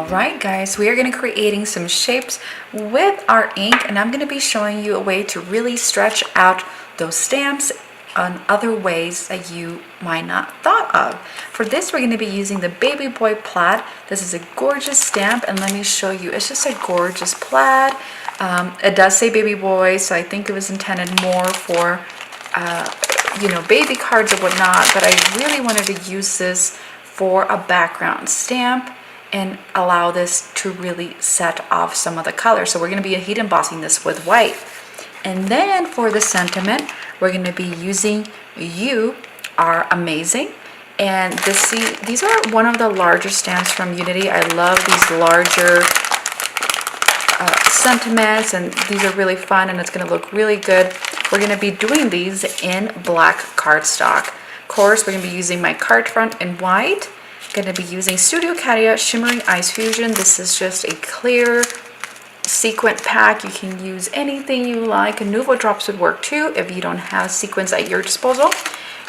Alright guys, we are going to be creating some shapes with our ink, and I'm going to be showing you a way to really stretch out those stamps on other ways that you might not thought of. For this, we're going to be using the Baby Boy Plaid. This is a gorgeous stamp, and let me show you. It's just a gorgeous plaid. It does say Baby Boy, so I think it was intended more for baby cards or whatnot, but I really wanted to use this for a background stamp and allow this to really set off some of the colors. So we're going to be heat embossing this with white. And then for the sentiment, we're going to be using You Are Amazing. And these are one of the larger stamps from Unity. I love these larger sentiments, and these are really fun, and it's going to look really good. We're going to be doing these in black cardstock. Of course, we're going to be using my card front in white. Going to be using Studio Cadia Shimmering Ice Fusion. This is just a clear sequin pack. You can use anything you like. Nuvo drops would work too if you don't have sequins at your disposal.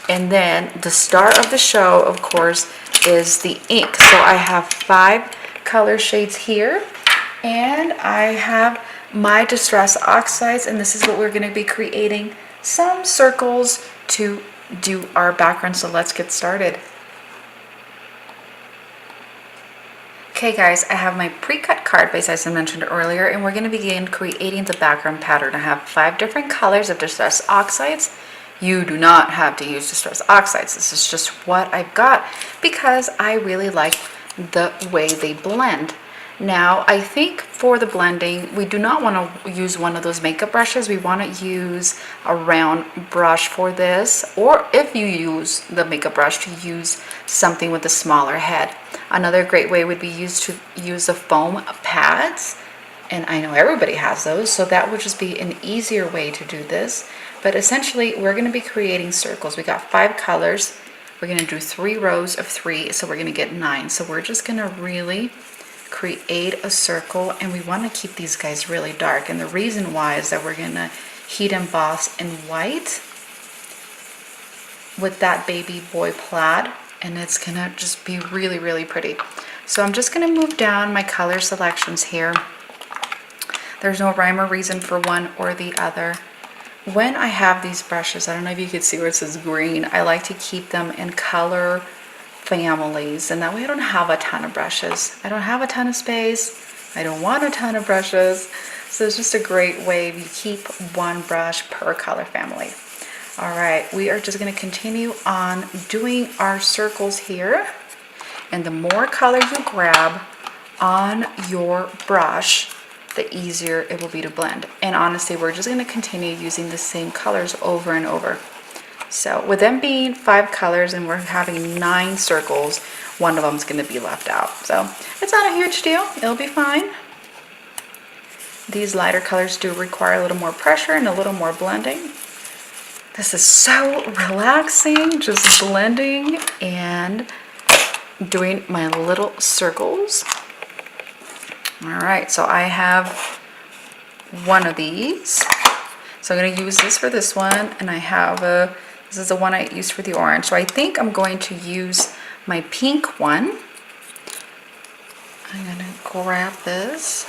And then the star of the show, of course, is the ink. So I have 5 color shades here, and I have my Distress Oxides, and this is what we're going to be creating some circles to do our background. So let's get started. Okay guys, I have my pre-cut card base as I mentioned earlier, and we're going to begin creating the background pattern. I have 5 different colors of Distress Oxides. You do not have to use Distress Oxides. This is just what I've got because I really like the way they blend. Now, I think for the blending, we do not want to use one of those makeup brushes. We want to use a round brush for this, or if you use the makeup brush, to use something with a smaller head. Another great way would be to use the foam pads, and I know everybody has those, so that would just be an easier way to do this. But essentially, we're going to be creating circles. We got 5 colors. We're going to do 3 rows of 3, so we're going to get 9. So we're just going to really create a circle, and we want to keep these guys really dark. And the reason why is that we're going to heat emboss in white with that Baby Boy Plaid, and it's going to just be really, really pretty. So I'm just going to move down my color selections here. There's no rhyme or reason for one or the other. When I have these brushes, I don't know if you can see where it says green, I like to keep them in color families, and that way I don't have a ton of brushes. I don't have a ton of space. I don't want a ton of brushes. So it's just a great way if you keep one brush per color family. All right, we are just going to continue on doing our circles here. And the more color you grab on your brush, the easier it will be to blend. And honestly, we're just going to continue using the same colors over and over. So with them being 5 colors and we're having 9 circles, one of them is going to be left out. So it's not a huge deal. It'll be fine. These lighter colors do require a little more pressure and a little more blending. This is so relaxing, just blending and doing my little circles. All right, so I have one of these. So I'm going to use this for this one, and I have this is the one I used for the orange. So I think I'm going to use my pink one. I'm going to grab this.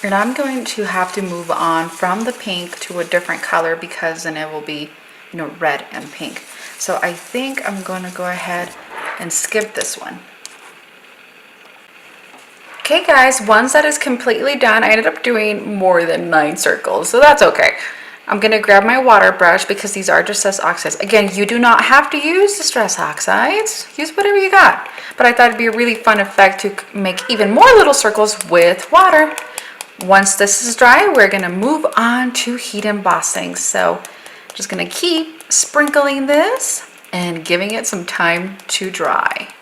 And I'm going to have to move on from the pink to a different color because then it will be, red and pink. So I think I'm going to go ahead and skip this one. Okay guys, once that is completely done, I ended up doing more than 9 circles, so that's okay. I'm going to grab my water brush because these are Distress Oxides. Again, you do not have to use Distress Oxides. Use whatever you got. But I thought it'd be a really fun effect to make even more little circles with water. Once this is dry, we're going to move on to heat embossing. So just going to keep sprinkling this and giving it some time to dry.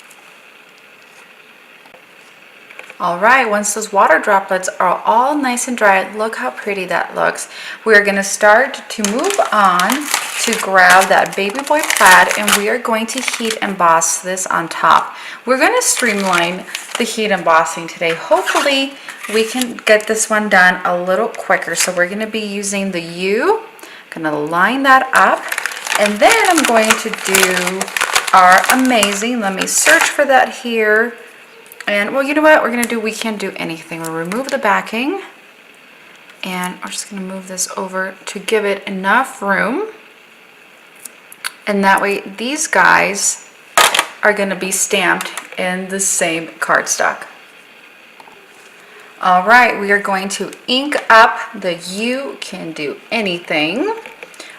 All right, once those water droplets are all nice and dry, look how pretty that looks. We're going to start to move on to grab that Baby Boy Plaid, and we are going to heat emboss this on top. We're going to streamline the heat embossing today. Hopefully we can get this one done a little quicker. So we're going to be using the U. I'm going to line that up And then I'm going to do our amazing, let me search for that here. And well, you know what we're gonna do? We can't do anything. We'll remove the backing. And I'm just gonna move this over to give it enough room. And that way these guys are gonna be stamped in the same cardstock. All right, we are going to ink up the "You Can Do Anything."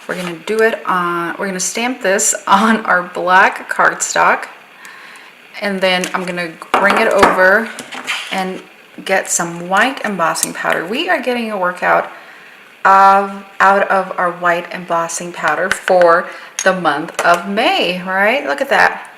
We're gonna do it on, we're gonna stamp this on our black cardstock. And then I'm gonna bring it over and get some white embossing powder. We are getting a workout out of our white embossing powder for the month of May, right? Look at that.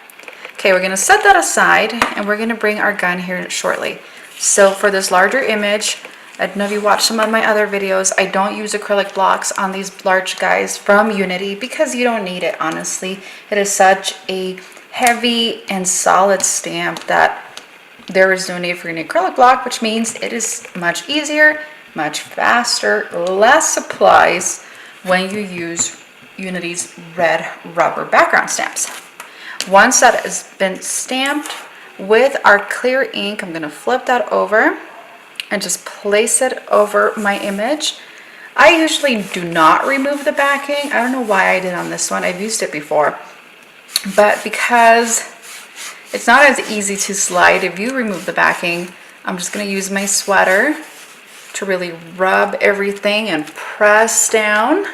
Okay, we're gonna set that aside and we're gonna bring our gun here shortly. So for this larger image, I don't know if you watched some of my other videos, I don't use acrylic blocks on these large guys from Unity because you don't need it, honestly. It is such a heavy and solid stamp that there is no need for an acrylic block, which means it is much easier, much faster, less supplies when you use Unity's red rubber background stamps. Once that has been stamped with our clear ink, I'm gonna flip that over and just place it over my image. I usually do not remove the backing. I don't know why I did on this one. I've used it before. But because it's not as easy to slide if you remove the backing, I'm just gonna use my sweater to really rub everything and press down.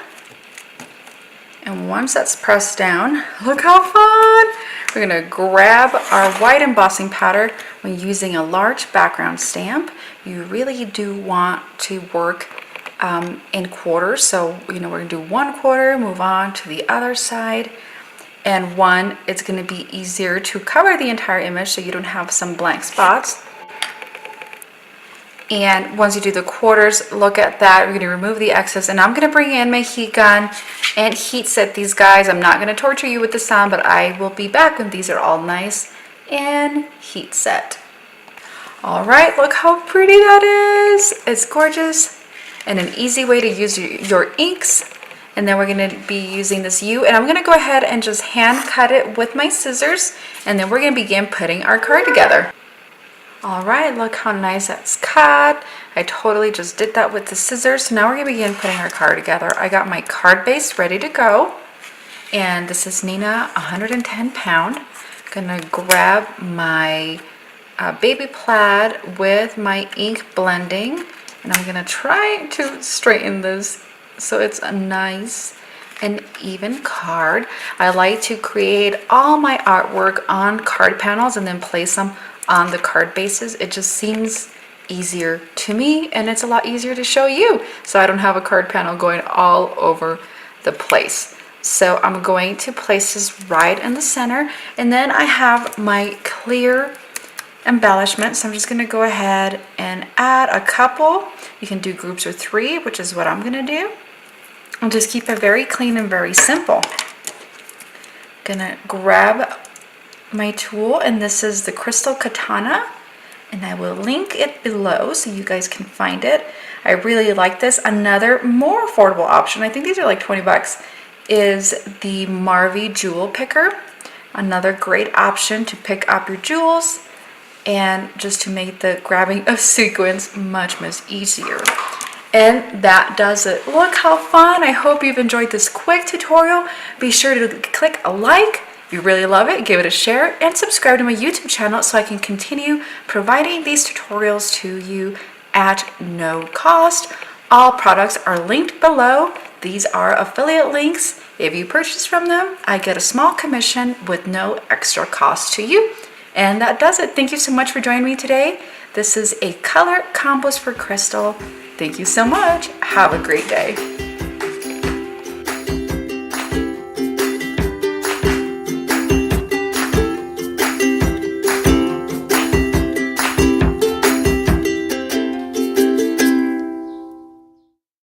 And once that's pressed down, look how fun! We're gonna grab our white embossing powder. When using a large background stamp, you really do want to work in quarters. So, we're gonna do 1/4, move on to the other side. And one, it's gonna be easier to cover the entire image so you don't have some blank spots. And once you do the quarters, look at that. We're gonna remove the excess, and I'm gonna bring in my heat gun and heat set these guys. I'm not gonna torture you with the sound, but I will be back when these are all nice and heat set. All right, look how pretty that is. It's gorgeous and an easy way to use your inks. And then we're gonna be using this "You," and I'm gonna go ahead and just hand cut it with my scissors, and then we're gonna begin putting our card together. All right, look how nice that's cut. I totally just did that with the scissors. So now we're gonna begin putting our card together. I got my card base ready to go. And this is Nina 110 pound. Gonna grab my baby plaid with my ink blending. And I'm gonna try to straighten this so it's a nice and even card. I like to create all my artwork on card panels and then place them on the card bases. It just seems easier to me, and it's a lot easier to show you, so I don't have a card panel going all over the place. So I'm going to place this right in the center, and then I have my clear embellishment, so I'm just going to go ahead and add a couple. You can do groups of 3, which is what I'm going to do. I'll just keep it very clean and very simple. Gonna grab my tool, and this is the Crystal Katana, and I will link it below so you guys can find it. I really like this. Another more affordable option, I think these are like 20 bucks, is the Marvy Jewel Picker. Another great option to pick up your jewels and just to make the grabbing of sequins much easier. And that does it. Look how fun. I hope you've enjoyed this quick tutorial. Be sure to click a like. If you really love it, give it a share and subscribe to my YouTube channel so I can continue providing these tutorials to you at no cost. All products are linked below. These are affiliate links. If you purchase from them, I get a small commission with no extra cost to you. And that does it. Thank you so much for joining me today. This is a color compost for Crystal. Thank you so much. Have a great day.